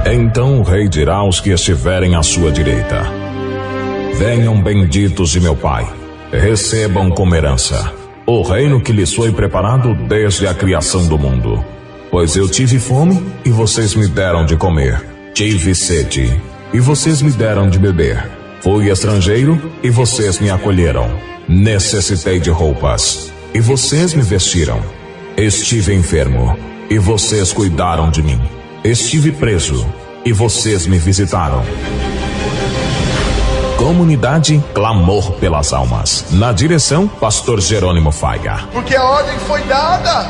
Então o rei dirá aos que estiverem à sua direita: venham benditos de meu Pai, recebam como herança o reino que lhes foi preparado desde a criação do mundo. Pois eu tive fome e vocês me deram de comer, tive sede e vocês me deram de beber, fui estrangeiro e vocês me acolheram, necessitei de roupas e vocês me vestiram, estive enfermo e vocês cuidaram de mim, estive preso e vocês me visitaram. Comunidade Clamor pelas Almas. Na direção, Pastor Jerônimo Faiga. Porque a ordem foi dada: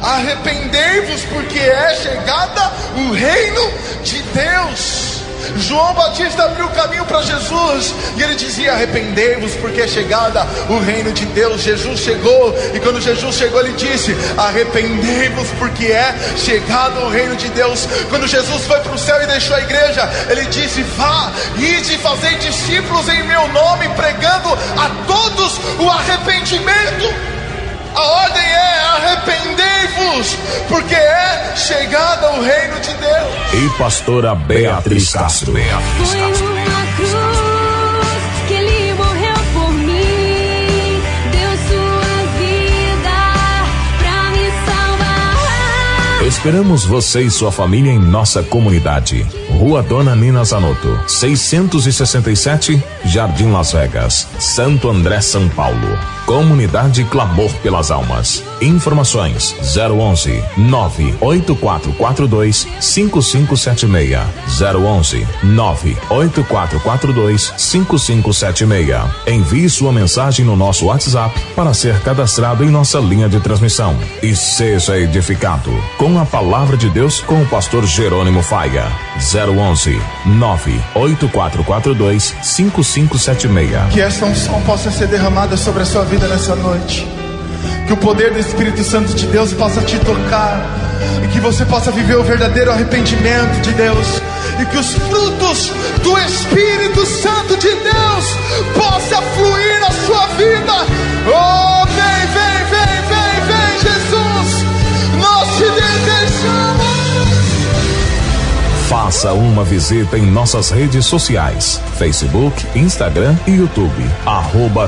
arrependei-vos, porque é chegada o reino de Deus. João Batista abriu o caminho para Jesus e ele dizia: arrependei-vos, porque é chegada o reino de Deus. Jesus chegou, e quando Jesus chegou ele disse: arrependei-vos, porque é chegado o reino de Deus. Quando Jesus foi para o céu e deixou a igreja, ele disse: vá, ide e fazei discípulos em meu nome, pregando a todos o arrependimento. A ordem é: arrependei-vos, porque é chegada o reino de Deus. E pastora Beatriz Castro. Foi uma cruz que ele morreu por mim, deu sua vida pra me salvar. Esperamos você e sua família em nossa comunidade. Rua Dona Nina Zanotto, 667, Jardim Las Vegas, Santo André, São Paulo. Comunidade Clamor pelas Almas. Informações 011 98442 5576, 011 98442 5576. Envie sua mensagem no nosso WhatsApp para ser cadastrado em nossa linha de transmissão e seja edificado com a palavra de Deus com o pastor Jerônimo Faiga. 011 98442 5576. Que essa unção possa ser derramada sobre a sua vida nessa noite, que o poder do Espírito Santo de Deus possa te tocar, e que você possa viver o verdadeiro arrependimento de Deus, e que os frutos do Espírito Santo de Deus possa fluir na sua vida. Oh, vem, vem, vem, vem, vem, Jesus, nós te desejamos. Faça uma visita em nossas redes sociais: Facebook, Instagram e YouTube.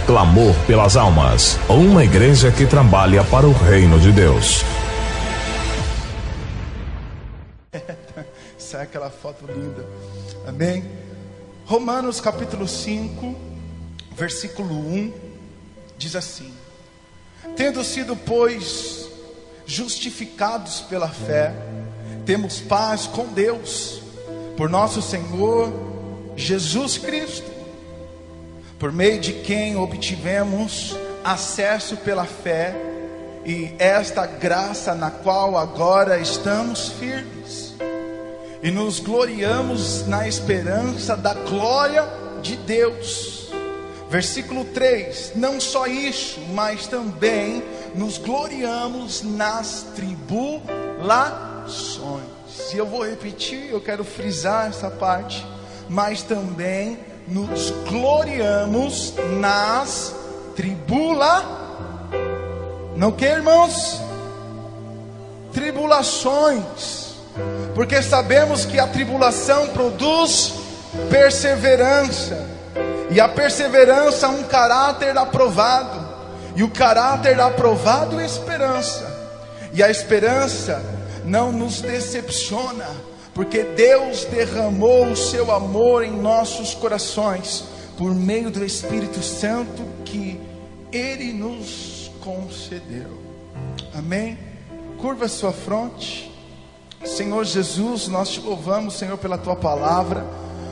@Clamor pelas Almas. Uma igreja que trabalha para o reino de Deus. Sai aquela foto linda. Amém? Romanos capítulo 5, versículo 1, diz assim: tendo sido, pois, justificados pela fé, temos paz com Deus, por nosso Senhor Jesus Cristo, por meio de quem obtivemos acesso pela fé, e esta graça na qual agora estamos firmes, e nos gloriamos na esperança da glória de Deus. Versículo 3: não só isso, mas também nos gloriamos nas tribulações. E eu vou repetir, eu quero frisar essa parte: mas também nos gloriamos nas não que, irmãos? Tribulações, porque sabemos que a tribulação produz perseverança, e a perseverança um caráter aprovado, e o caráter aprovado esperança, e a esperança não nos decepciona, porque Deus derramou o seu amor em nossos corações, por meio do Espírito Santo que Ele nos concedeu. Amém? Curva sua fronte. Senhor Jesus, nós te louvamos, Senhor, pela tua palavra,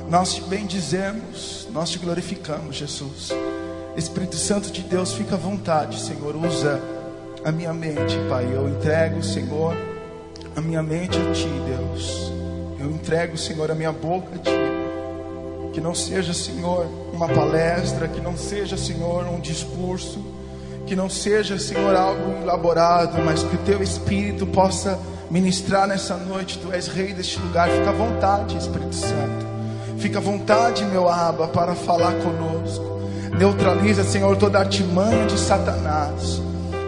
nós te bendizemos, nós te glorificamos, Jesus. Espírito Santo de Deus, fica à vontade, Senhor, usa a minha mente, Pai. Eu entrego, Senhor, a minha mente a Ti, Deus. Eu entrego, Senhor, a minha boca a Ti. Que não seja, Senhor, uma palestra, que não seja, Senhor, um discurso, que não seja, Senhor, algo elaborado, mas que o Teu Espírito possa ministrar nessa noite. Tu és Rei deste lugar. Fica à vontade, Espírito Santo. Fica à vontade, meu Abba, para falar conosco. Neutraliza, Senhor, toda a artimanha de Satanás.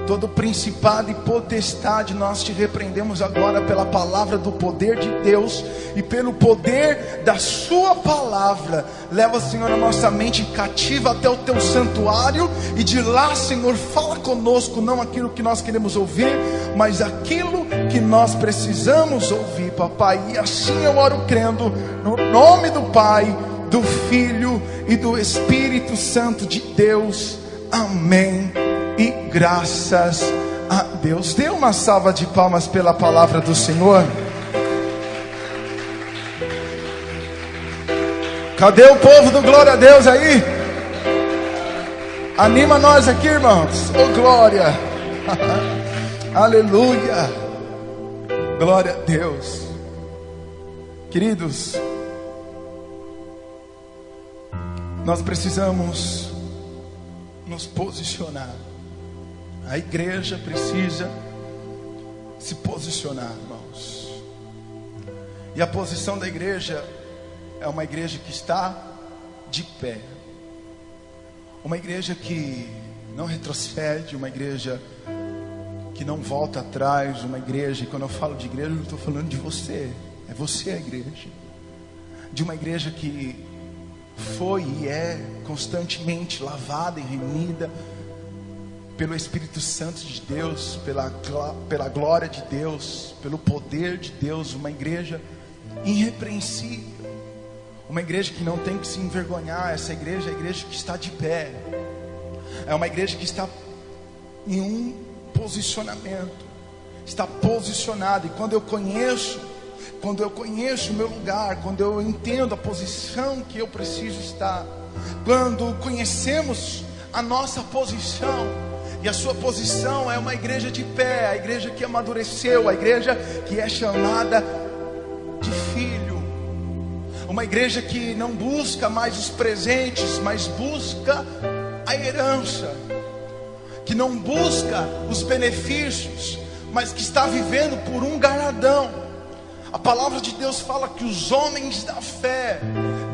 todo principado e potestade, nós te repreendemos agora pela palavra do poder de Deus e pelo poder da sua palavra. Leva, Senhor, a nossa mente cativa até o teu santuário, e de lá, Senhor, fala conosco, não aquilo que nós queremos ouvir, mas aquilo que nós precisamos ouvir, papai. E assim eu oro crendo, no nome do Pai, do Filho e do Espírito Santo de Deus. Amém. E graças a Deus. Dê uma salva de palmas pela palavra do Senhor. Cadê o povo do glória a Deus aí? Anima nós aqui, irmãos. Oh, glória. Aleluia. Glória a Deus. Queridos, nós precisamos nos posicionar. A igreja precisa se posicionar, irmãos. E a posição da igreja é uma igreja que está de pé, uma igreja que não retrocede, uma igreja que não volta atrás, uma igreja, e quando eu falo de igreja, eu estou falando de você. É você a igreja. De uma igreja que foi e é constantemente lavada e remida pelo Espírito Santo de Deus, pela glória de Deus, pelo poder de Deus. Uma igreja irrepreensível, uma igreja que não tem que se envergonhar. Essa igreja é a igreja que está de pé, é uma igreja que está em um posicionamento, está posicionada. E quando eu conheço o meu lugar, quando eu entendo a posição que eu preciso estar, quando conhecemos a nossa posição, e a sua posição é uma igreja de pé, a igreja que amadureceu, a igreja que é chamada de filho, uma igreja que não busca mais os presentes, mas busca a herança, que não busca os benefícios, mas que está vivendo por um galardão. A palavra de Deus fala que os homens da fé,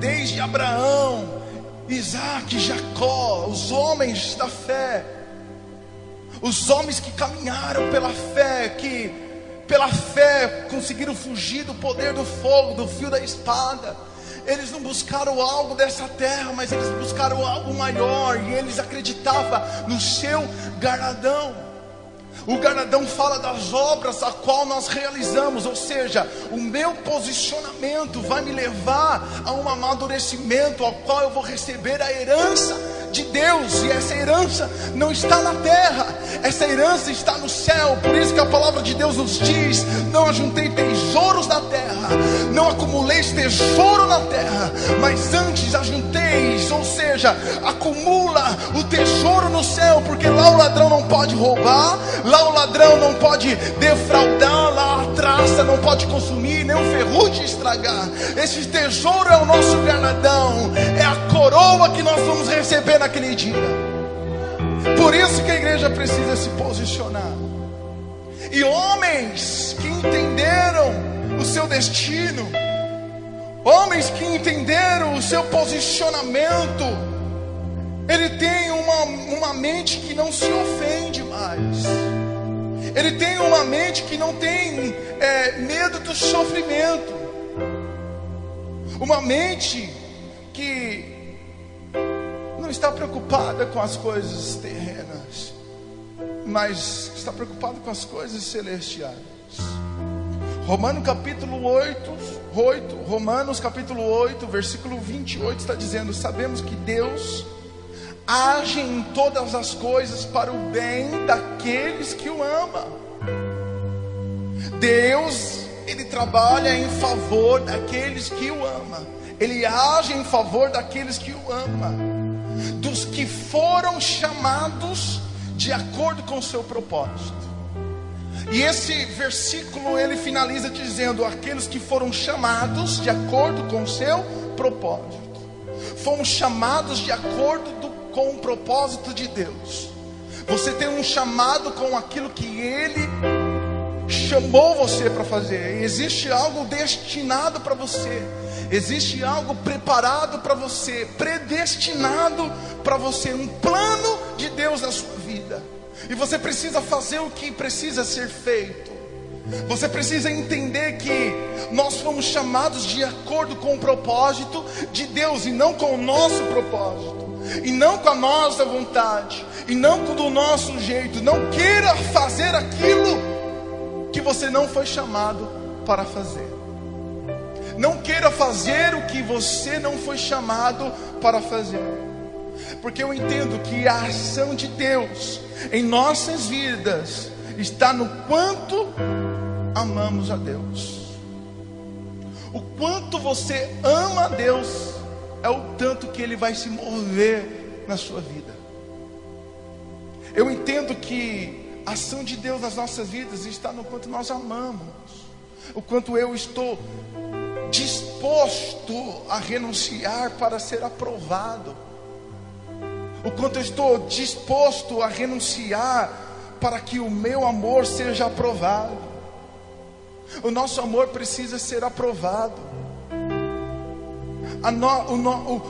desde Abraão, Isaac, Jacó, os homens da fé, os homens que caminharam pela fé, que pela fé conseguiram fugir do poder do fogo, do fio da espada. Eles não buscaram algo dessa terra, mas eles buscaram algo maior, e eles acreditavam no seu galardão. O galardão fala das obras a qual nós realizamos, ou seja, o meu posicionamento vai me levar a um amadurecimento ao qual eu vou receber a herança de Deus. E essa herança não está na terra, essa herança está no céu. Por isso que a palavra de Deus nos diz: não ajuntei tesouros na terra, não acumuleis tesouro na terra, mas antes ajunteis, ou seja, acumula o tesouro no céu, porque lá o ladrão não pode roubar, lá o ladrão não pode defraudar, lá a traça não pode consumir, nem o ferrugem estragar. Esse tesouro é o nosso galardão, é a coroa que nós vamos receber naquele dia. Por isso que a igreja precisa se posicionar. E homens que entenderam o seu destino, homens que entenderam o seu posicionamento, ele tem uma mente que não se ofende mais. Ele tem uma mente que não tem medo do sofrimento. Uma mente que não está preocupada com as coisas terrenas, mas está preocupada com as coisas celestiais. Romanos capítulo 8, versículo 28 está dizendo: sabemos que Deus age em todas as coisas para o bem daqueles que o amam. Deus, Ele trabalha em favor daqueles que o amam. Ele age em favor daqueles que o amam, dos que foram chamados de acordo com o seu propósito. E esse versículo ele finaliza dizendo: aqueles que foram chamados de acordo com o seu propósito. Fomos chamados de acordo com o propósito de Deus. Você tem um chamado com aquilo que Ele chamou você para fazer. Existe algo destinado para você, existe algo preparado para você, predestinado para você, um plano de Deus na sua vida. E você precisa fazer o que precisa ser feito. Você precisa entender que nós fomos chamados de acordo com o propósito de Deus, e não com o nosso propósito, e não com a nossa vontade, e não com o nosso jeito. Não queira fazer aquilo que você não foi chamado para fazer. Não queira fazer o que você não foi chamado para fazer. Porque eu entendo que a ação de Deus em nossas vidas está no quanto amamos a Deus. O quanto você ama a Deus é o tanto que Ele vai se mover na sua vida. Eu entendo que a ação de Deus nas nossas vidas está no quanto nós amamos, o quanto eu estou disposto a renunciar para ser aprovado, o quanto eu estou disposto a renunciar para que o meu amor seja aprovado. O nosso amor precisa ser aprovado.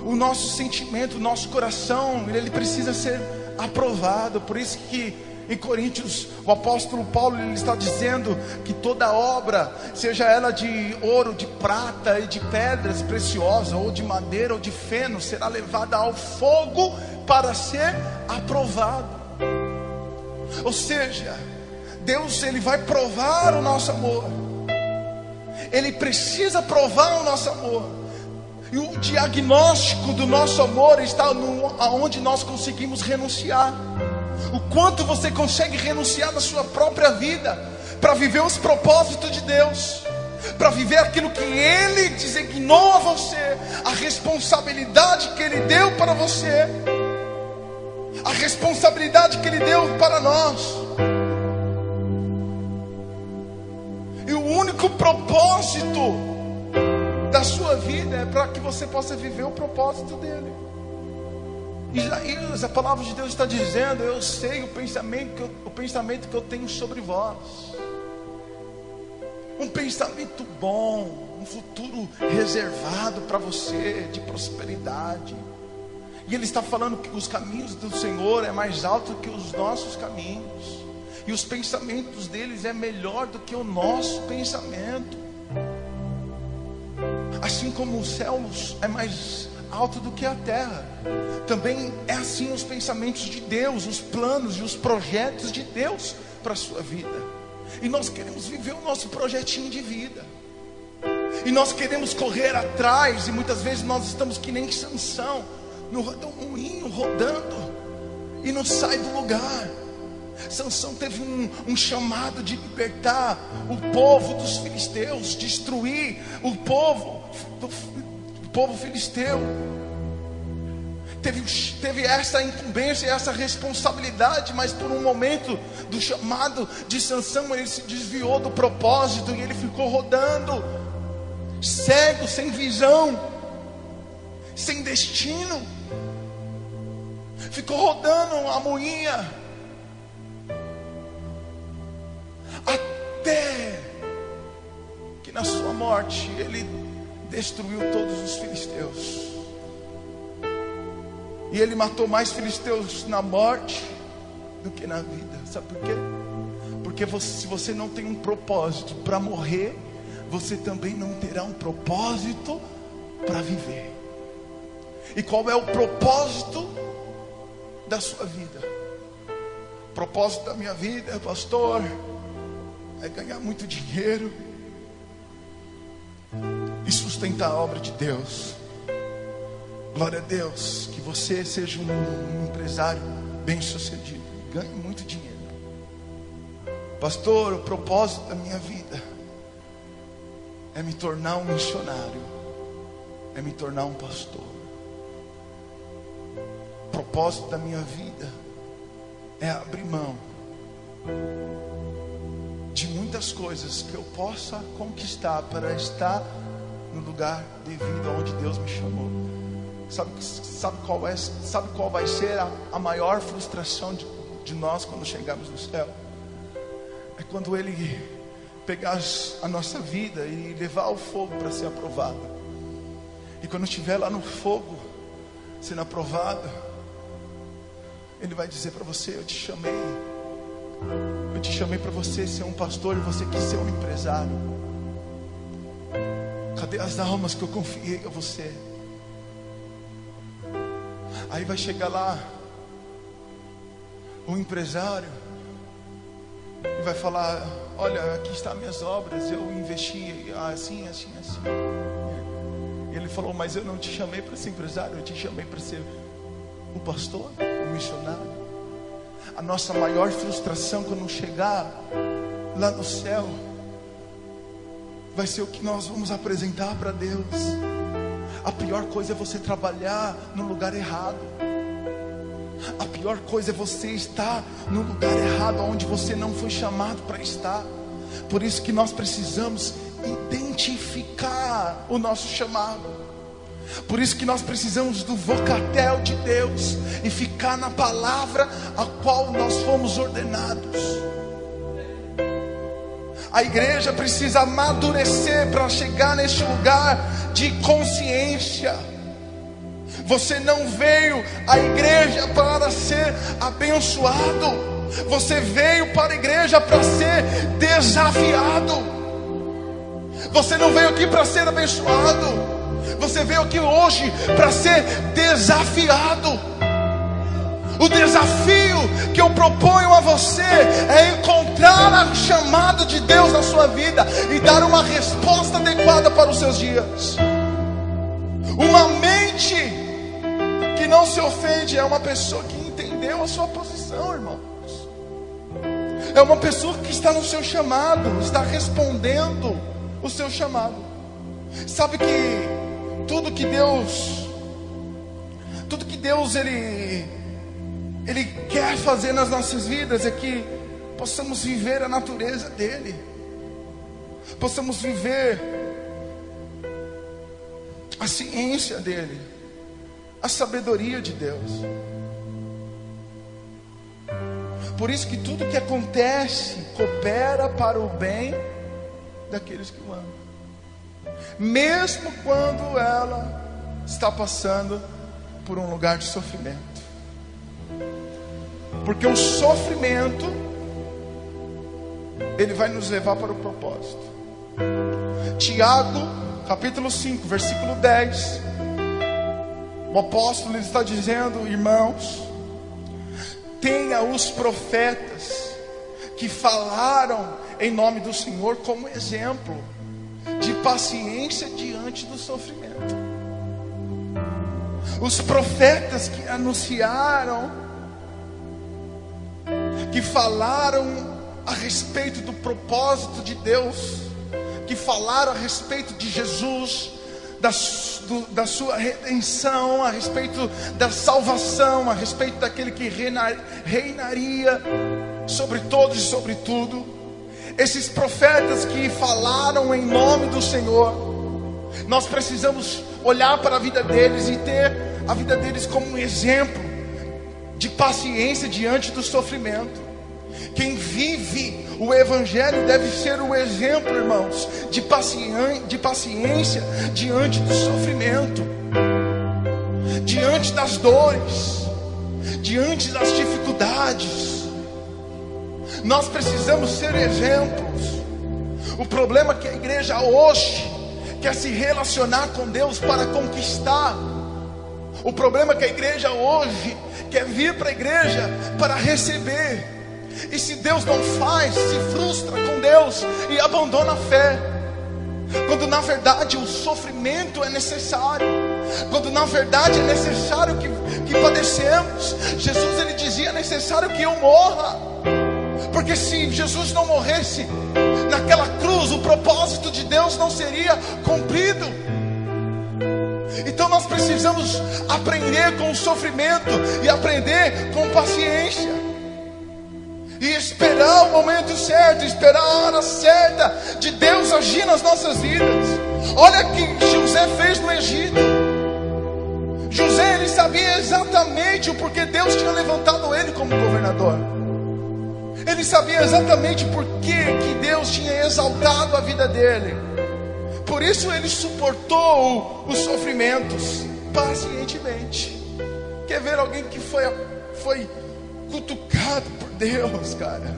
O nosso sentimento, o nosso coração, ele precisa ser aprovado. Por isso que em Coríntios, o apóstolo Paulo, ele está dizendo que toda obra, seja ela de ouro, de prata e de pedras preciosas, ou de madeira ou de feno, será levada ao fogo para ser aprovado. Ou seja, Deus, ele vai provar o nosso amor. Ele precisa provar o nosso amor. E o diagnóstico do nosso amor está aonde nós conseguimos renunciar. O quanto você consegue renunciar da sua própria vida para viver os propósitos de Deus, para viver aquilo que Ele designou a você, a responsabilidade que Ele deu para você, a responsabilidade que Ele deu para nós. E o único propósito da sua vida é para que você possa viver o propósito dele. Isaías, a palavra de Deus está dizendo: eu sei o pensamento que eu tenho sobre vós, um pensamento bom, um futuro reservado para você, de prosperidade. E Ele está falando que os caminhos do Senhor é mais alto que os nossos caminhos, e os pensamentos deles é melhor do que o nosso pensamento. Assim como os céus é mais alto do que a terra, também é assim os pensamentos de Deus, os planos e os projetos de Deus para a sua vida. E nós queremos viver o nosso projetinho de vida, e nós queremos correr atrás, e muitas vezes nós estamos que nem Sansão, no moinho rodando, e não sai do lugar. Sansão teve um chamado de libertar o povo dos filisteus, destruir o povo filisteu. Teve essa incumbência, essa responsabilidade, mas por um momento do chamado de Sansão, ele se desviou do propósito e ele ficou rodando, cego, sem visão, sem destino. Ficou rodando a moinha, até que na sua morte ele destruiu todos os filisteus. E ele matou mais filisteus na morte do que na vida. Sabe por quê? Porque se você não tem um propósito para morrer, você também não terá um propósito para viver. E qual é o propósito da sua vida? O propósito da minha vida, pastor, é ganhar muito dinheiro e sustentar a obra de Deus. Glória a Deus, que você seja um empresário bem sucedido, ganhe muito dinheiro. Pastor, o propósito da minha vida é me tornar um missionário, é me tornar um pastor. O propósito da minha vida é abrir mão de muitas coisas que eu possa conquistar para estar no lugar devido aonde Deus me chamou. Sabe qual vai ser a maior frustração de nós quando chegarmos no céu? É quando Ele pegar a nossa vida e levar ao fogo para ser aprovado. E quando estiver lá no fogo sendo aprovado, Ele vai dizer para você: eu te chamei Eu te chamei para você ser um pastor e você quis ser um empresário. Cadê as almas que eu confiei a você? Aí vai chegar lá um empresário e vai falar: olha, aqui estão minhas obras, eu investi assim. E ele falou: mas eu não te chamei para ser empresário, eu te chamei para ser o pastor, o missionário. A nossa maior frustração quando chegar lá no céu vai ser o que nós vamos apresentar para Deus. A pior coisa é você trabalhar no lugar errado. A pior coisa é você estar no lugar errado, onde você não foi chamado para estar. Por isso que nós precisamos identificar o nosso chamado. Por isso que nós precisamos do vocatel de Deus e ficar na palavra a qual nós fomos ordenados. A igreja precisa amadurecer para chegar neste lugar de consciência. Você não veio à igreja para ser abençoado. Você veio para a igreja para ser desafiado. Você não veio aqui para ser abençoado. Você veio aqui hoje para ser desafiado. O desafio que eu proponho a você é encontrar o chamado de Deus na sua vida e dar uma resposta adequada para os seus dias. Uma mente que não se ofende é uma pessoa que entendeu a sua posição, irmãos. É uma pessoa que está no seu chamado, está respondendo o seu chamado. Sabe que tudo que Deus Ele quer fazer nas nossas vidas é que possamos viver a natureza dele, possamos viver a ciência dele, a sabedoria de Deus. Por isso que tudo que acontece coopera para o bem daqueles que o amam, mesmo quando ela está passando por um lugar de sofrimento. Porque o sofrimento, ele vai nos levar para o propósito. Tiago, capítulo 5, versículo 10. O apóstolo está dizendo: irmãos, tenha os profetas que falaram em nome do Senhor como exemplo de paciência diante do sofrimento. Os profetas que anunciaram, que falaram a respeito do propósito de Deus, que falaram a respeito de Jesus, da sua redenção, a respeito da salvação, a respeito daquele que reinaria sobre todos e sobre tudo. Esses profetas que falaram em nome do Senhor, nós precisamos olhar para a vida deles e ter a vida deles como um exemplo de paciência diante do sofrimento. Quem vive o Evangelho deve ser o exemplo, irmãos, de paciência diante do sofrimento, diante das dores, diante das dificuldades. Nós precisamos ser exemplos. O problema é que a igreja hoje quer se relacionar com Deus para conquistar. O problema é que a igreja hoje quer vir para a igreja para receber. E se Deus não faz, se frustra com Deus e abandona a fé. Quando na verdade o sofrimento é necessário. Quando na verdade é necessário que padecemos. Jesus, ele dizia: é necessário que eu morra. Porque se Jesus não morresse naquela cruz, o propósito de Deus não seria cumprido. Então nós precisamos aprender com o sofrimento e aprender com paciência. E esperar o momento certo, esperar a hora certa de Deus agir nas nossas vidas. Olha o que José fez no Egito. José, ele sabia exatamente o porquê Deus tinha levantado ele como governador. Ele sabia exatamente por que Deus tinha exaltado a vida dele. Por isso ele suportou os sofrimentos pacientemente. Quer ver alguém que foi cutucado por Deus, cara?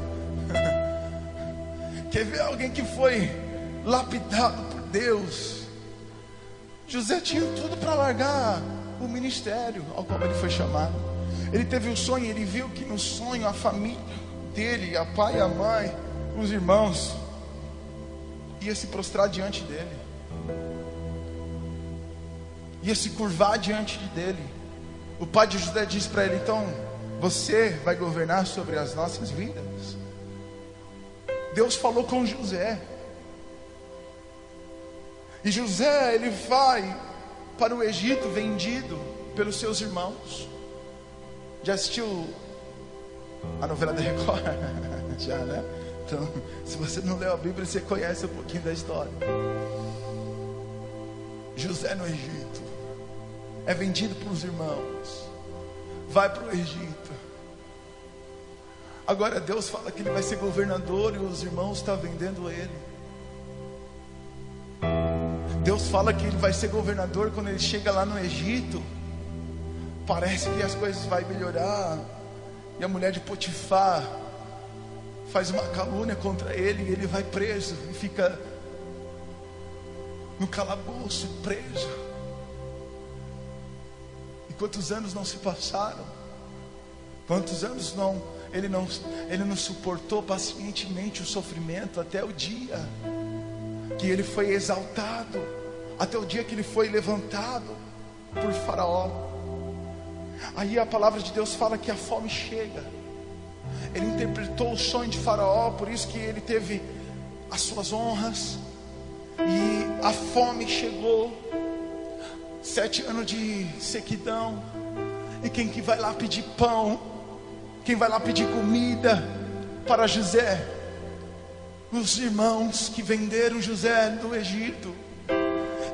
Quer ver alguém que foi lapidado por Deus? José tinha tudo para largar o ministério ao qual ele foi chamado. Ele teve um sonho, ele viu que no sonho a família dele, a pai e a mãe, os irmãos, ia se prostrar diante dele, ia se curvar diante dele. O pai de José disse para ele: então você vai governar sobre as nossas vidas? Deus falou com José, e José, ele vai para o Egito, vendido pelos seus irmãos. Já assistiu a novela da Record? Já, né? Então, se você não leu a Bíblia, você conhece um pouquinho da história. José no Egito, é vendido para os irmãos, vai para o Egito. Agora Deus fala que ele vai ser governador e os irmãos estão vendendo ele. Deus fala que ele vai ser governador. Quando ele chega lá no Egito, parece que as coisas vão melhorar, e a mulher de Potifar faz uma calúnia contra ele, e ele vai preso e fica no calabouço, preso. E quantos anos não se passaram? Quantos anos ele não suportou pacientemente o sofrimento, até o dia que ele foi exaltado, até o dia que ele foi levantado por Faraó. Aí a palavra de Deus fala que a fome chega. Ele interpretou o sonho de Faraó, por isso que ele teve as suas honras, e a fome chegou. 7 anos de sequidão. E quem que vai lá pedir pão? Quem vai lá pedir comida para José? Os irmãos que venderam José do Egito.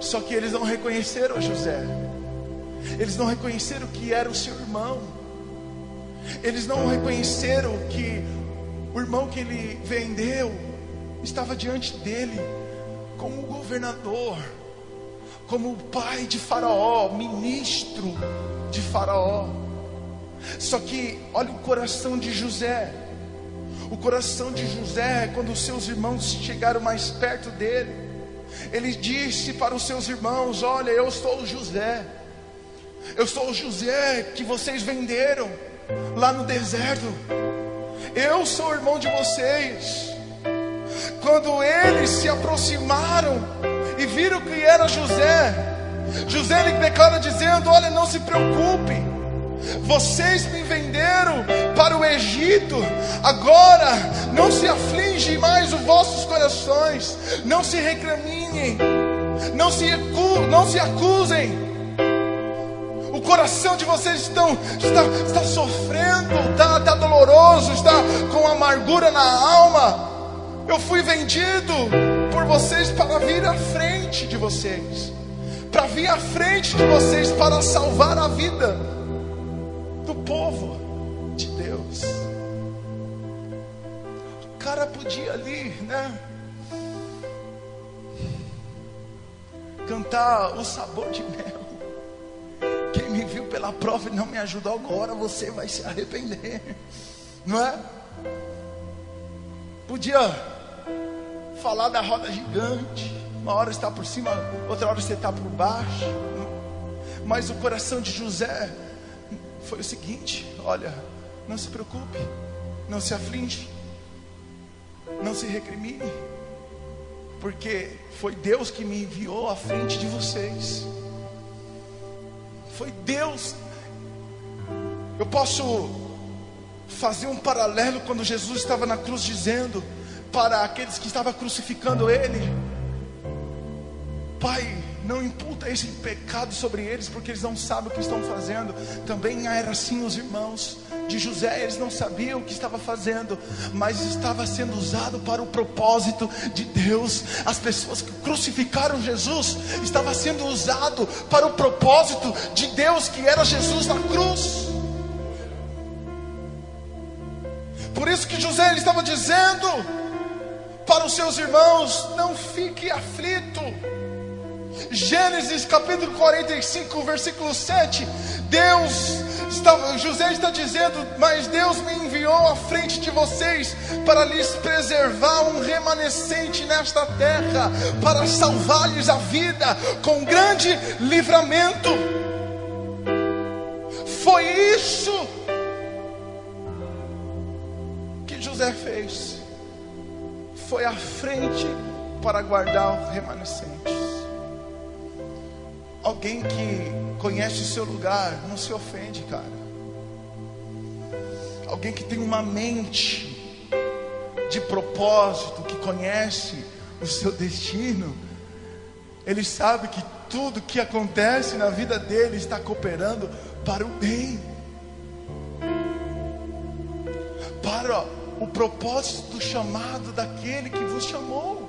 Só que eles não reconheceram José. Eles não reconheceram que era o seu irmão. Eles não reconheceram que o irmão que ele vendeu estava diante dele como governador, como o pai de Faraó, ministro de Faraó. Só que olha o coração de José. O coração de José, quando os seus irmãos chegaram mais perto dele, ele disse para os seus irmãos: olha, eu sou o José. Eu sou o José que vocês venderam lá no deserto. Eu sou o irmão de vocês. Quando eles se aproximaram e viram que era José, José lhe declara dizendo: olha, não se preocupe, vocês me venderam para o Egito, agora não se afligem mais os vossos corações, não se recriminem, não se acusem. O coração de vocês está sofrendo, está doloroso, está com amargura na alma. Eu fui vendido por vocês para vir à frente de vocês, para vir à frente de vocês, para salvar a vida do povo de Deus. O cara podia ali, né, cantar o sabor de mel. Quem me viu pela prova e não me ajudou agora, você vai se arrepender, não é? Podia falar da roda gigante, uma hora está por cima, outra hora você está por baixo. Mas o coração de José foi o seguinte: olha, não se preocupe, não se aflige, não se recrimine, porque foi Deus que me enviou à frente de vocês. Foi Deus. Eu posso fazer um paralelo quando Jesus estava na cruz, dizendo para aqueles que estavam crucificando ele: Pai, não imputa esse pecado sobre eles, porque eles não sabem o que estão fazendo. Também era assim os irmãos de José, eles não sabiam o que estava fazendo, mas estava sendo usado para o propósito de Deus. As pessoas que crucificaram Jesus estava sendo usado para o propósito de Deus, que era Jesus na cruz. Por isso que José, ele estava dizendo para os seus irmãos: não fique aflito. Gênesis capítulo 45, versículo 7. Deus José está dizendo: mas Deus me enviou à frente de vocês para lhes preservar um remanescente nesta terra, para salvar-lhes a vida com grande livramento. Foi isso que José fez. Foi à frente para guardar os remanescentes. Alguém que conhece o seu lugar não se ofende, cara. Alguém que tem uma mente de propósito, que conhece o seu destino, ele sabe que tudo que acontece na vida dele está cooperando para o bem, para o propósito do chamado daquele que vos chamou.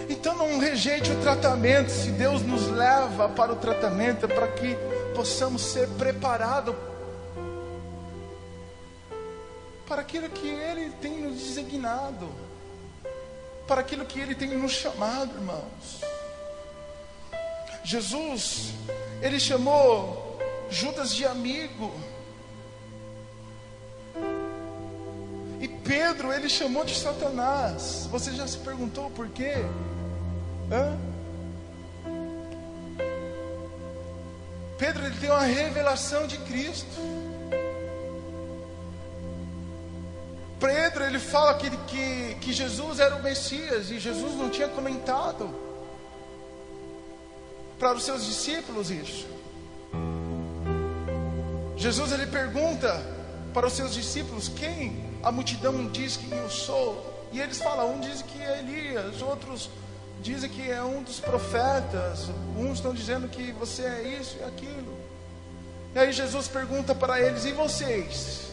Então não rejeite o tratamento. Se Deus nos leva para o tratamento, é para que possamos ser preparados para aquilo que Ele tem nos designado, para aquilo que Ele tem nos chamado, irmãos. Jesus, Ele chamou Judas de amigo, e Pedro Ele chamou de Satanás. Você já se perguntou por quê? Pedro, ele tem uma revelação de Cristo. Pedro, ele fala que Jesus era o Messias, e Jesus não tinha comentado para os seus discípulos isso. Jesus, ele pergunta para os seus discípulos: quem a multidão diz que eu sou? E eles falam: um diz que é Elias, outros dizem que é um dos profetas, uns estão dizendo que você é isso e aquilo. E aí Jesus pergunta para eles: e vocês?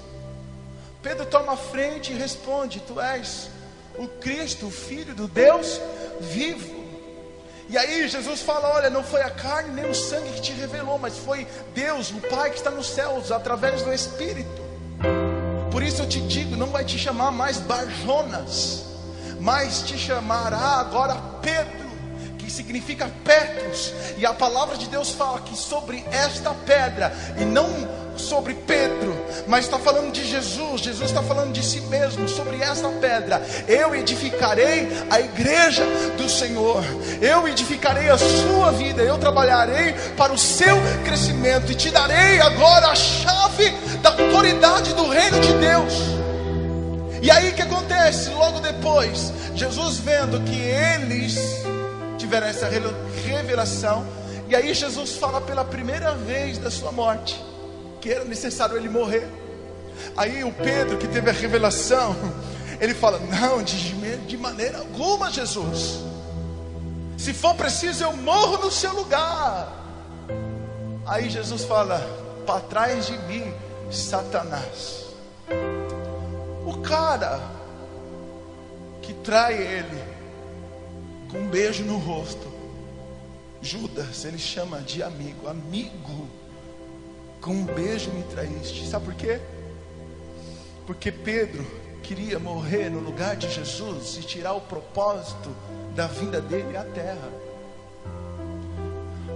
Pedro toma a frente e responde: tu és o Cristo, o Filho do Deus vivo. E aí Jesus fala: olha, não foi a carne nem o sangue que te revelou, mas foi Deus, o Pai que está nos céus, através do Espírito. Por isso eu te digo, não vai te chamar mais Bar-Jonas, mas te chamará agora Pedro, que significa Petros. E a palavra de Deus fala que sobre esta pedra, e não sobre Pedro, mas está falando de Jesus. Jesus está falando de si mesmo: sobre esta pedra eu edificarei a igreja do Senhor, eu edificarei a sua vida, eu trabalharei para o seu crescimento, e te darei agora a chave da autoridade do reino de Deus. E aí o que acontece? Logo depois, Jesus vendo que eles tiveram essa revelação, e aí Jesus fala pela primeira vez da sua morte, que era necessário ele morrer. Aí o Pedro, que teve a revelação, ele fala: não, de maneira alguma, Jesus, se for preciso eu morro no seu lugar. Aí Jesus fala: para trás de mim, Satanás. O cara que trai ele com um beijo no rosto, Judas, ele chama de amigo. Amigo, com um beijo me traíste. Sabe por quê? Porque Pedro queria morrer no lugar de Jesus e tirar o propósito da vinda dele à terra.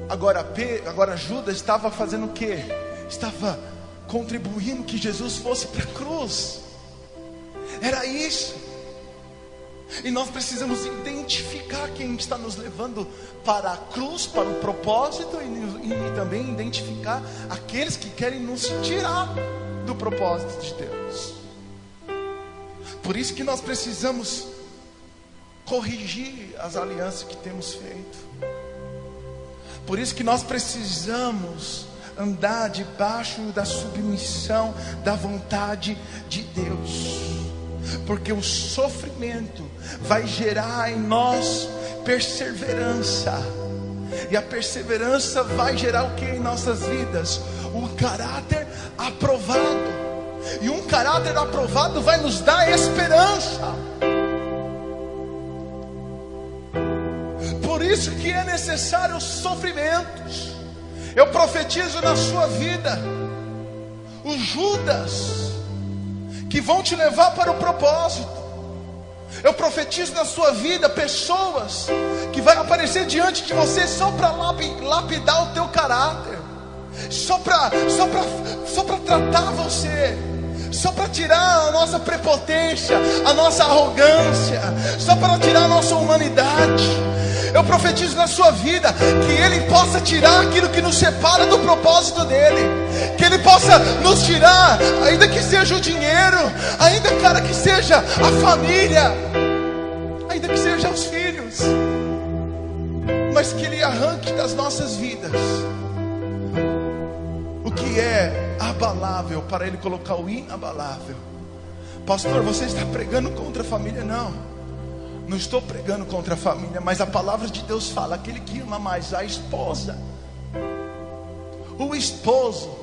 Agora Judas estava fazendo o quê? Estava contribuindo que Jesus fosse para a cruz. Era isso. E nós precisamos identificar quem está nos levando para a cruz, para o propósito, e também identificar aqueles que querem nos tirar do propósito de Deus. Por isso que nós precisamos corrigir as alianças que temos feito. Por isso que nós precisamos andar debaixo da submissão da vontade de Deus. Porque o sofrimento vai gerar em nós perseverança, e a perseverança vai gerar o que em nossas vidas? Um caráter aprovado. E um caráter aprovado vai nos dar esperança. Por isso que é necessário os sofrimentos. Eu profetizo na sua vida os Judas que vão te levar para o propósito. Eu profetizo na sua vida pessoas que vai aparecer diante de você só para lapidar o teu caráter. só para tratar você, só para tirar a nossa prepotência, a nossa arrogância, só para tirar a nossa humanidade. Eu profetizo na sua vida que Ele possa tirar aquilo que nos separa do propósito dEle, que Ele possa nos tirar, ainda que seja o dinheiro, ainda, cara, que seja a família, ainda que seja os filhos, mas que Ele arranque das nossas vidas o que é abalável, para Ele colocar o inabalável. Pastor, você está pregando contra a família? Não estou pregando contra a família, mas a palavra de Deus fala: aquele que ama mais a esposa, o esposo,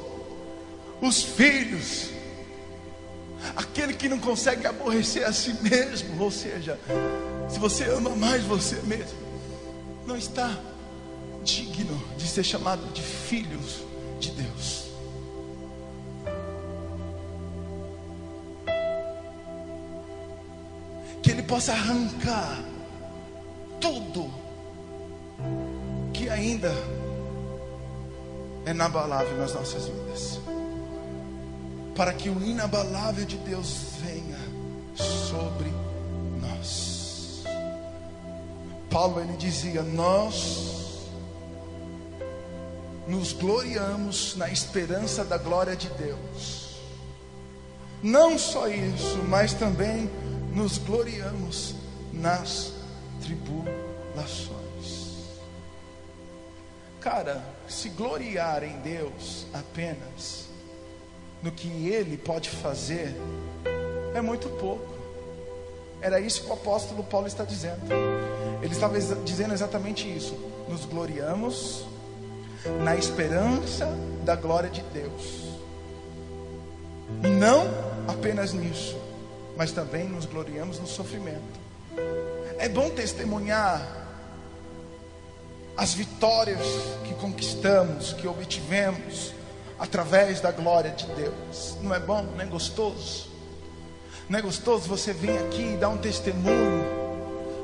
os filhos, aquele que não consegue aborrecer a si mesmo. Ou seja, se você ama mais você mesmo, não está digno de ser chamado de filhos de Deus. Que Ele possa arrancar tudo que ainda é inabalável nas nossas vidas, para que o inabalável de Deus venha sobre nós. Paulo, ele dizia: nós nos gloriamos na esperança da glória de Deus. Não só isso, mas também nos gloriamos nas tribulações. Cara, se gloriar em Deus apenas no que Ele pode fazer é muito pouco. Era isso que o apóstolo Paulo está dizendo. Ele estava dizendo exatamente isso: nos gloriamos na esperança da glória de Deus. E não apenas nisso, mas também nos gloriamos no sofrimento. É bom testemunhar as vitórias que conquistamos, que obtivemos através da glória de Deus. Não é bom? Não é gostoso? Não é gostoso você vir aqui e dar um testemunho?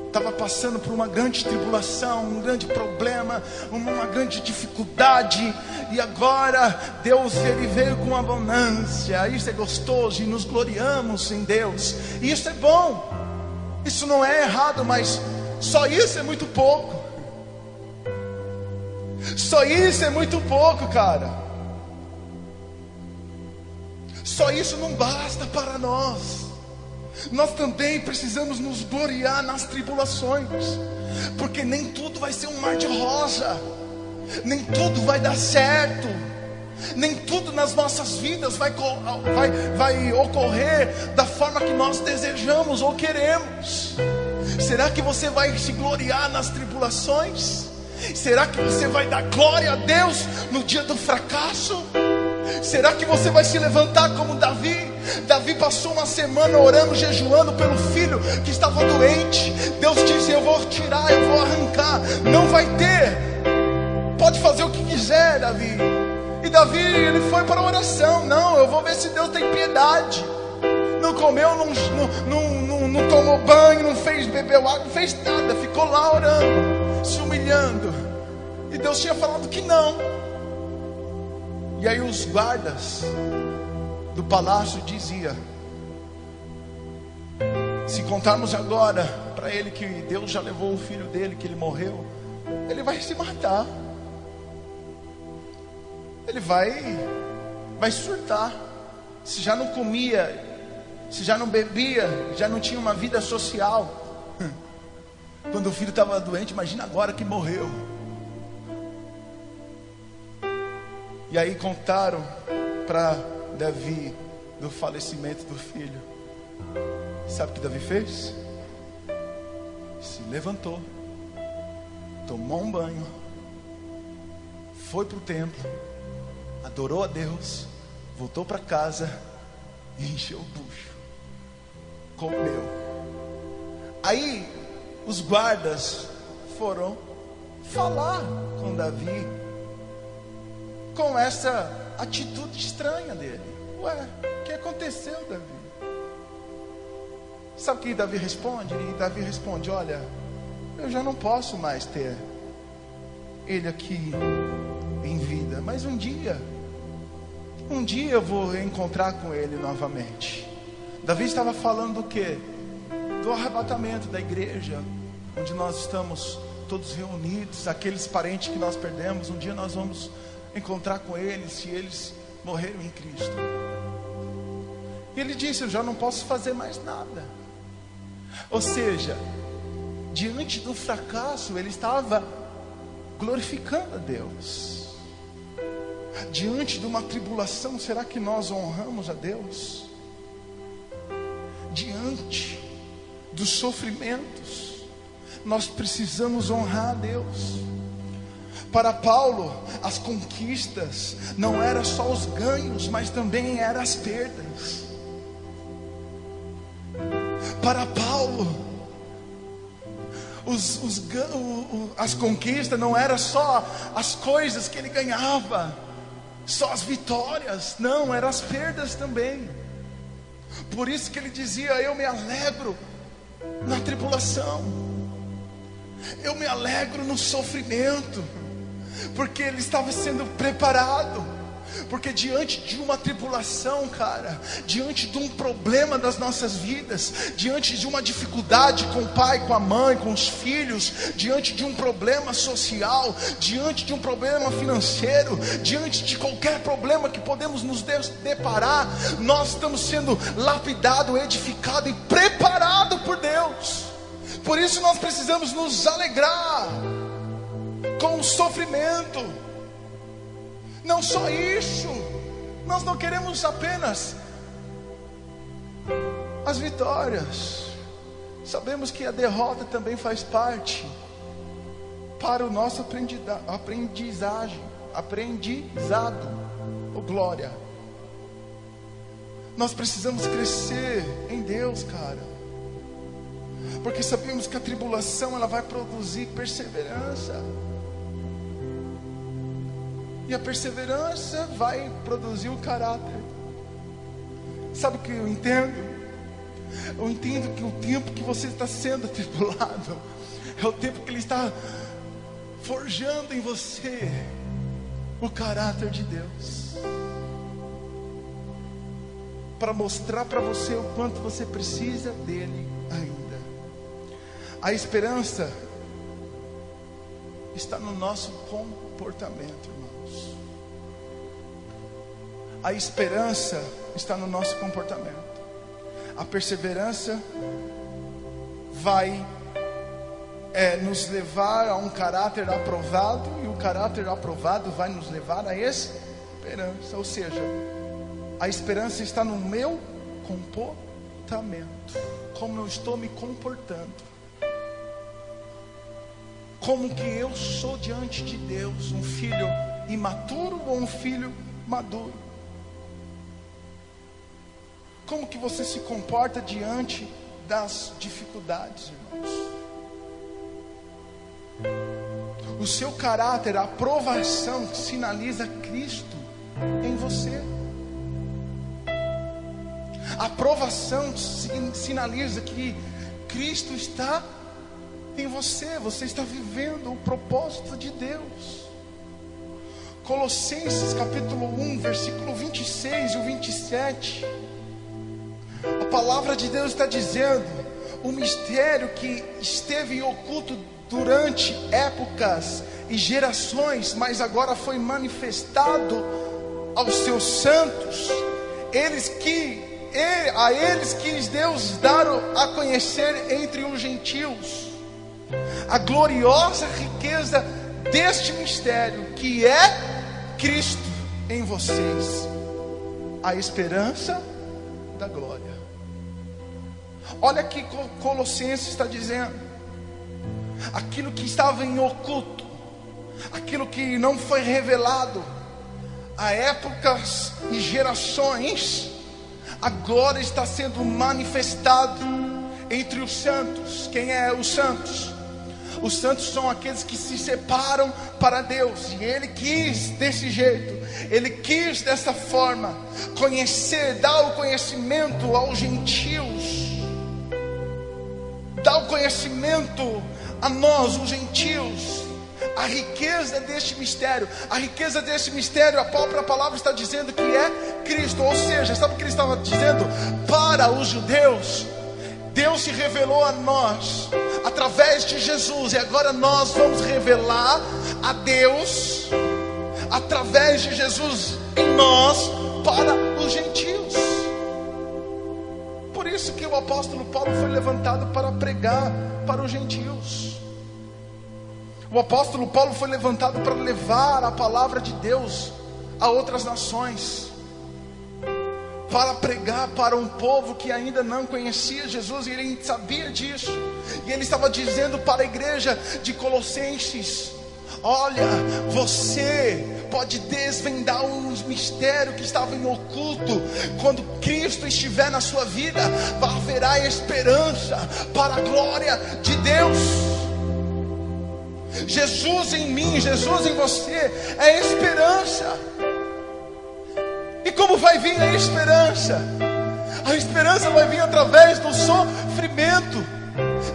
Estava passando por uma grande tribulação, um grande problema, uma grande dificuldade, e agora Deus, Ele veio com abundância. Isso é gostoso e nos gloriamos em Deus. E isso é bom, isso não é errado, mas só isso é muito pouco. Só isso é muito pouco, cara. Só isso não basta para nós. Nós também precisamos nos gloriar nas tribulações, porque nem tudo vai ser um mar de rosa, nem tudo vai dar certo, nem tudo nas nossas vidas vai ocorrer da forma que nós desejamos ou queremos. Será que você vai se gloriar nas tribulações? Será que você vai dar glória a Deus no dia do fracasso? Será que você vai se levantar como Davi? Davi passou uma semana orando, jejuando pelo filho que estava doente. Deus disse: eu vou tirar, eu vou arrancar, não vai ter. Pode fazer o que quiser, Davi. E Davi, ele foi para a oração. Não, eu vou ver se Deus tem piedade. Não comeu, não tomou banho, não fez, bebeu água, não fez nada. Ficou lá orando, se humilhando. E Deus tinha falado que não. E aí os guardas do palácio diziam: se contarmos agora para ele que Deus já levou o filho dele, que ele morreu, ele vai se matar. Ele vai surtar. Se já não comia, se já não bebia, já não tinha uma vida social, quando o filho estava doente, imagina agora que morreu. E aí contaram para Davi do falecimento do filho. Sabe o que Davi fez? Se levantou, tomou um banho, foi para o templo, adorou a Deus, voltou para casa e encheu o bucho, comeu. Aí os guardas foram falar com Davi, com essa atitude estranha dele. Ué, o que aconteceu, Davi? Sabe o que Davi responde? E Davi responde: olha, eu já não posso mais ter ele aqui em vida. vida, mas um dia eu vou encontrar com ele novamente. Davi estava falando do quê? Do arrebatamento da igreja, onde nós estamos todos reunidos, aqueles parentes que nós perdemos, um dia nós vamos encontrar com eles, se eles morreram em Cristo. E ele disse: eu já não posso fazer mais nada. Ou seja, diante do fracasso, ele estava glorificando a Deus. Diante de uma tribulação, será que nós honramos a Deus? Diante dos sofrimentos, nós precisamos honrar a Deus. Para Paulo, as conquistas não eram só os ganhos, mas também eram as perdas. Para Paulo, as conquistas não eram só as coisas que ele ganhava, só as vitórias, não, eram as perdas também. Por isso que ele dizia: eu me alegro na tribulação, eu me alegro no sofrimento, porque ele estava sendo preparado. Porque diante de uma tribulação, cara, diante de um problema das nossas vidas, diante de uma dificuldade com o pai, com a mãe, com os filhos, diante de um problema social, diante de um problema financeiro, diante de qualquer problema que podemos nos deparar, nós estamos sendo lapidados, edificados e preparados por Deus. Por isso nós precisamos nos alegrar com o sofrimento. Não só isso, nós não queremos apenas as vitórias. Sabemos que a derrota também faz parte para o nosso aprendizado, oh glória. Nós precisamos crescer em Deus, cara, porque sabemos que a tribulação ela vai produzir perseverança. E a perseverança vai produzir o caráter. Sabe o que eu entendo? Eu entendo que o tempo que você está sendo atribulado é o tempo que Ele está forjando em você o caráter de Deus, para mostrar para você o quanto você precisa dele ainda. A esperança está no nosso comportamento, irmãos. A esperança está no nosso comportamento. A perseverança vai nos levar a um caráter aprovado, e o caráter aprovado vai nos levar a esperança. Ou seja, a esperança está no meu comportamento, como eu estou me comportando, como que eu sou diante de Deus, um filho imaturo ou um filho maduro? Como que você se comporta diante das dificuldades, irmãos? O seu caráter, a aprovação sinaliza Cristo em você. A aprovação sinaliza que Cristo está em você. Você está vivendo o propósito de Deus. Colossenses capítulo 1, versículo 26 e o 27. A palavra de Deus está dizendo: o mistério que esteve oculto durante épocas e gerações, mas agora foi manifestado aos seus santos. A eles quis Deus dar a conhecer entre os gentios a gloriosa riqueza deste mistério, que é Cristo em vocês, a esperança da glória. Olha aqui Colossenses está dizendo: aquilo que estava em oculto, aquilo que não foi revelado a épocas e gerações, agora está sendo manifestado entre os santos. Quem é os santos? Os santos são aqueles que se separam para Deus, e Ele quis desse jeito, Ele quis dessa forma, dar o conhecimento aos gentios, dar o conhecimento a nós, os gentios, a riqueza deste mistério. A riqueza deste mistério, a própria palavra está dizendo que é Cristo. Ou seja, sabe o que ele estava dizendo? Para os judeus, Deus se revelou a nós através de Jesus, e agora nós vamos revelar a Deus através de Jesus em nós para os gentios. Por isso que o apóstolo Paulo foi levantado para pregar para os gentios. O apóstolo Paulo foi levantado para levar a palavra de Deus a outras nações, para pregar para um povo que ainda não conhecia Jesus, e ele sabia disso. E ele estava dizendo para a igreja de Colossenses: olha, você pode desvendar um mistério que estava em oculto. Quando Cristo estiver na sua vida, haverá esperança para a glória de Deus. Jesus em mim, Jesus em você é esperança. E como vai vir a esperança? A esperança vai vir através do sofrimento,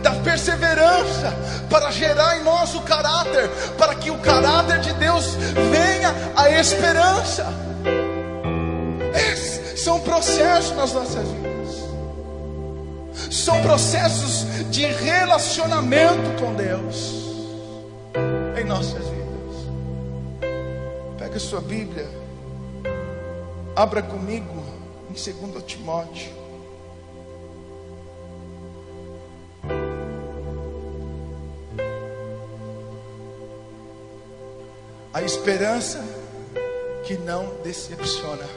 da perseverança, para gerar em nós o caráter, para que o caráter de Deus venha a esperança. Esses são processos nas nossas vidas, são processos de relacionamento com Deus em nossas vidas. Pega a sua Bíblia, abra comigo em 2 Timóteo. A esperança que não decepciona.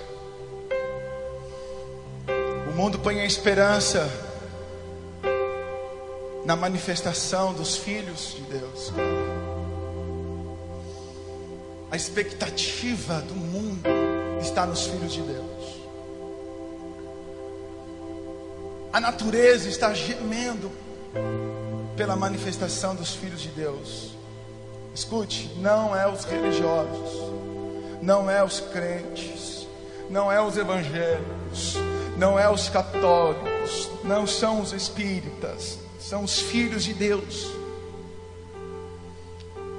O mundo põe a esperança na manifestação dos filhos de Deus. A expectativa do mundo está nos filhos de Deus. A natureza está gemendo pela manifestação dos filhos de Deus. Escute, não é os religiosos, não é os crentes, não é os evangélicos, não é os católicos, não são os espíritas, são os filhos de Deus.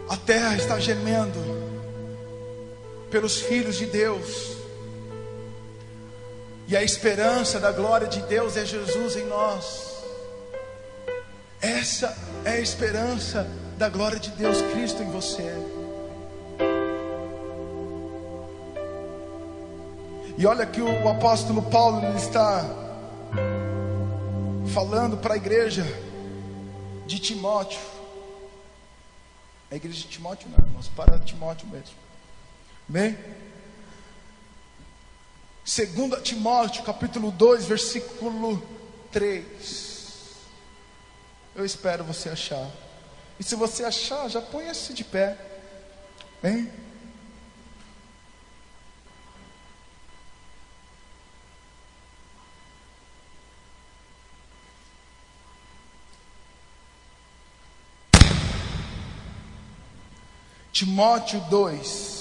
A terra está gemendo pelos filhos de Deus, e a esperança da glória de Deus é Jesus em nós. Essa é a esperança da glória de Deus, Cristo em você. E olha que o apóstolo Paulo está falando para a igreja de Timóteo. A igreja de Timóteo não, irmãos, para Timóteo mesmo. Bem, 2 Timóteo capítulo 2 versículo 3. Eu espero você achar. E se você achar, já ponha-se de pé. Bem, Timóteo 2.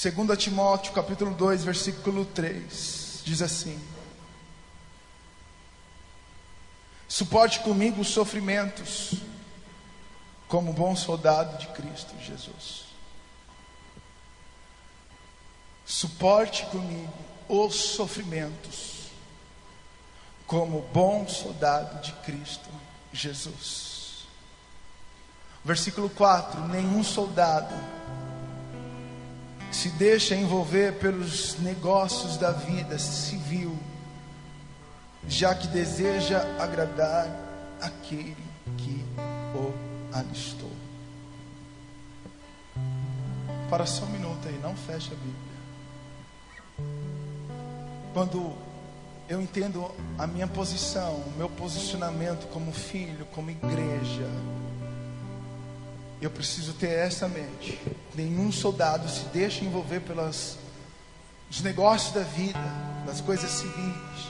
2 Timóteo capítulo 2 versículo 3 diz assim: suporte comigo os sofrimentos, como bom soldado de Cristo Jesus. Suporte comigo os sofrimentos, como bom soldado de Cristo Jesus. Versículo 4: nenhum soldado se deixa envolver pelos negócios da vida civil, já que deseja agradar aquele que o alistou. Para só um minuto aí, não feche a Bíblia. Quando eu entendo a minha posição, o meu posicionamento como filho, como igreja, eu preciso ter essa mente. Nenhum soldado se deixa envolver pelos negócios da vida, das coisas civis,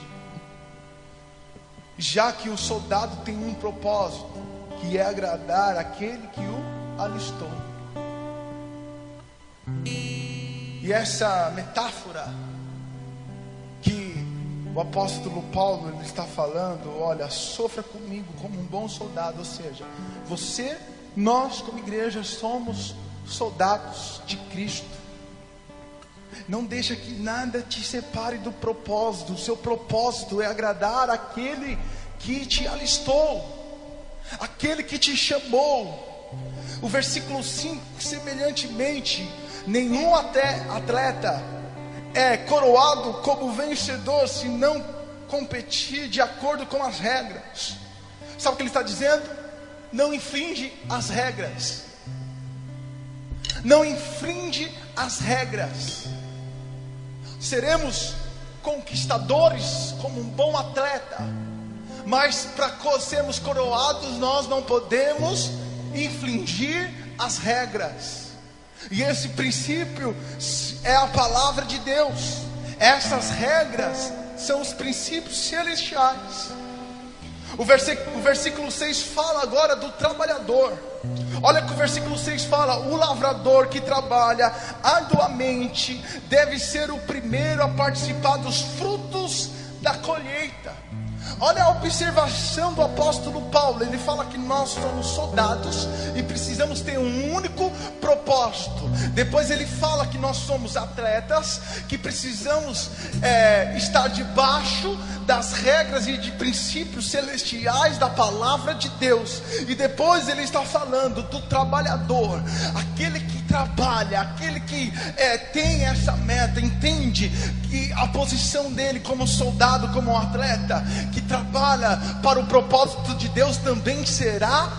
já que o soldado tem um propósito, que é agradar aquele que o alistou. E essa metáfora que o apóstolo Paulo, ele está falando: olha, sofra comigo como um bom soldado. Ou seja, você, nós como igreja somos soldados de Cristo. Não deixa que nada te separe do propósito. O seu propósito é agradar aquele que te alistou, aquele que te chamou. O versículo 5, semelhantemente, nenhum atleta é coroado como vencedor se não competir de acordo com as regras. Sabe o que ele está dizendo? Não infringe as regras. Não infringe as regras. Seremos conquistadores como um bom atleta, mas para sermos coroados nós não podemos infringir as regras. E esse princípio é a palavra de Deus. Essas regras são os princípios celestiais. O versículo 6 fala agora do trabalhador. Olha que o versículo 6 fala: o lavrador que trabalha arduamente deve ser o primeiro a participar dos frutos da colheita. Olha a observação do apóstolo Paulo. Ele fala que nós somos soldados e precisamos ter um único propósito. Depois ele fala que nós somos atletas, que precisamos estar debaixo das regras e de princípios celestiais da palavra de Deus. E depois ele está falando do trabalhador, aquele que trabalha, aquele que tem essa meta, entende que a posição dele como soldado, como um atleta que trabalha para o propósito de Deus, também será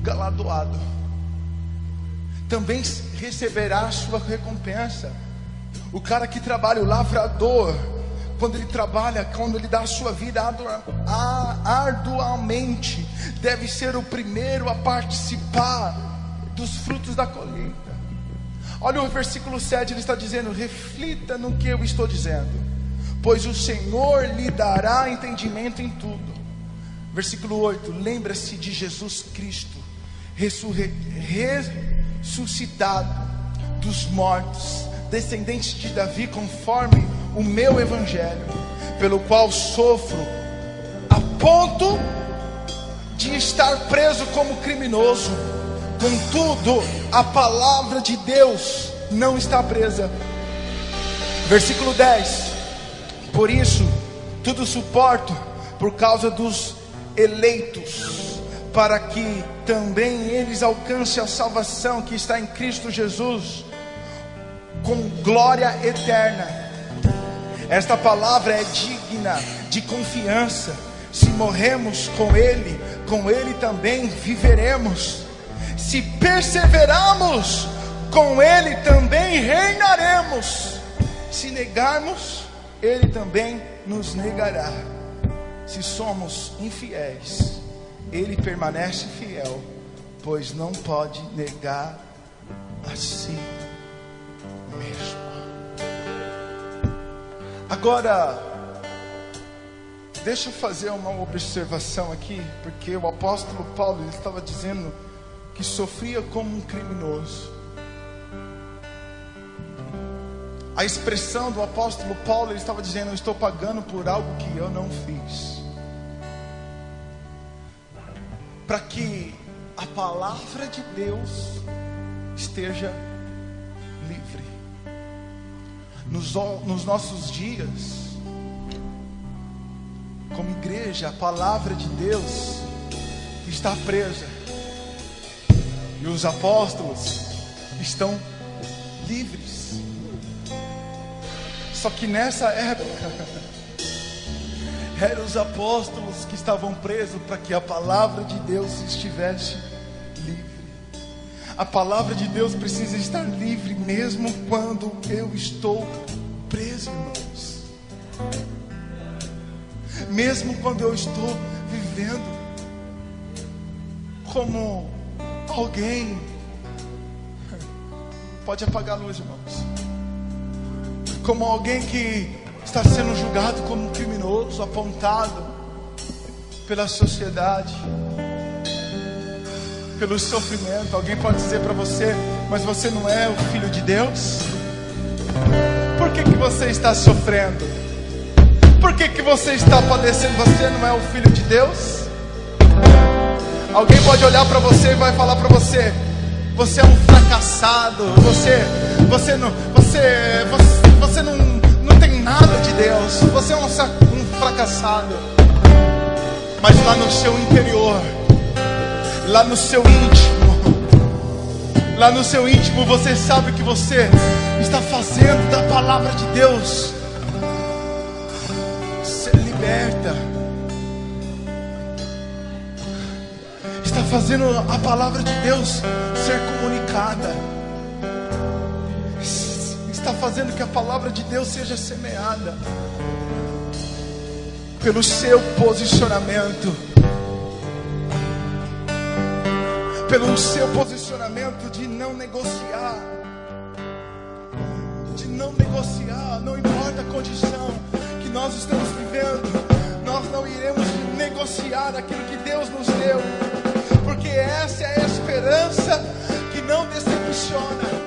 galardoado, também receberá a sua recompensa. O cara que trabalha, o lavrador, quando ele trabalha, quando ele dá a sua vida arduamente, deve ser o primeiro a participar dos frutos da colheita. Olha o versículo 7, ele está dizendo: reflita no que eu estou dizendo, pois o Senhor lhe dará entendimento em tudo. Versículo 8, lembra-se de Jesus Cristo, ressuscitado dos mortos, descendente de Davi, conforme o meu evangelho, pelo qual sofro a ponto de estar preso como criminoso. Contudo, a palavra de Deus não está presa. Versículo 10, por isso tudo suporto por causa dos eleitos, para que também eles alcancem a salvação que está em Cristo Jesus, com glória eterna. Esta palavra é digna de confiança. Se morremos com Ele também viveremos. Se perseverarmos, com Ele também reinaremos. Se negarmos, Ele também nos negará. Se somos infiéis, Ele permanece fiel, pois não pode negar a si mesmo. Agora, deixa eu fazer uma observação aqui, porque o apóstolo Paulo, ele estava dizendo que sofria como um criminoso. A expressão do apóstolo Paulo, ele estava dizendo: eu estou pagando por algo que eu não fiz, para que a palavra de Deus esteja livre. Nos nossos dias, como igreja, a palavra de Deus está presa, e os apóstolos estão livres. Só que nessa época eram os apóstolos que estavam presos para que a palavra de Deus estivesse livre. A palavra de Deus precisa estar livre mesmo quando eu estou preso, irmãos. Mesmo quando eu estou vivendo como alguém. Pode apagar a luz, irmãos. Como alguém que está sendo julgado como um criminoso, apontado pela sociedade, pelo sofrimento. Alguém pode dizer para você: mas você não é o filho de Deus? Por que você está sofrendo? Por que você está padecendo? Você não é o filho de Deus? Alguém pode olhar para você e vai falar para você: você é um fracassado, você não tem nada de Deus, você é um fracassado. Mas lá no seu interior, lá no seu íntimo, você sabe que você está fazendo da palavra de Deus ser liberta, está fazendo a palavra de Deus ser comunicada, está fazendo que a palavra de Deus seja semeada pelo seu posicionamento, pelo seu posicionamento de não negociar, não importa a condição que nós estamos vivendo, nós não iremos negociar aquilo que Deus nos deu, porque essa é a esperança que não decepciona.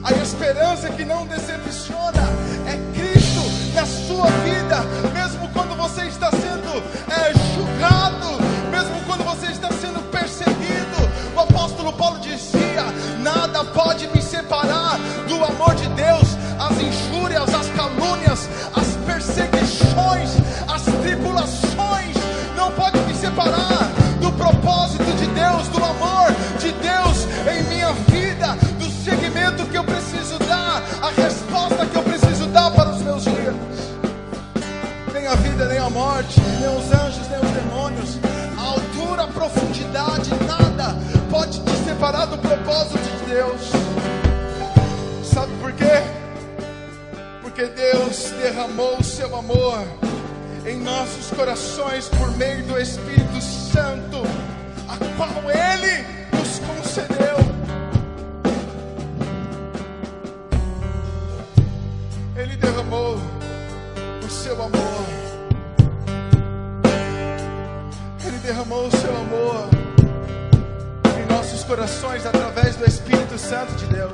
A esperança que não decepciona é Cristo na sua vida, mesmo quando você está sendo julgado, mesmo quando você está sendo perseguido. O apóstolo Paulo dizia: nada pode me separar do amor de Deus. As injúrias, as calúnias, as perseguições, as tribulações não podem me separar do propósito de Deus, do amor de Deus em minha vida, do segmento que eu preciso dar, a resposta que eu preciso dar para os meus dias. Nem a vida, nem a morte, nem os anjos, nem os demônios, a altura, a profundidade, nada pode te separar do propósito de Deus. Sabe por quê? Porque Deus derramou o seu amor em nossos corações por meio do Espírito Santo, a qual Ele nos concedeu. Ele derramou o seu amor. Ele derramou o seu amor em nossos corações através do Espírito Santo de Deus.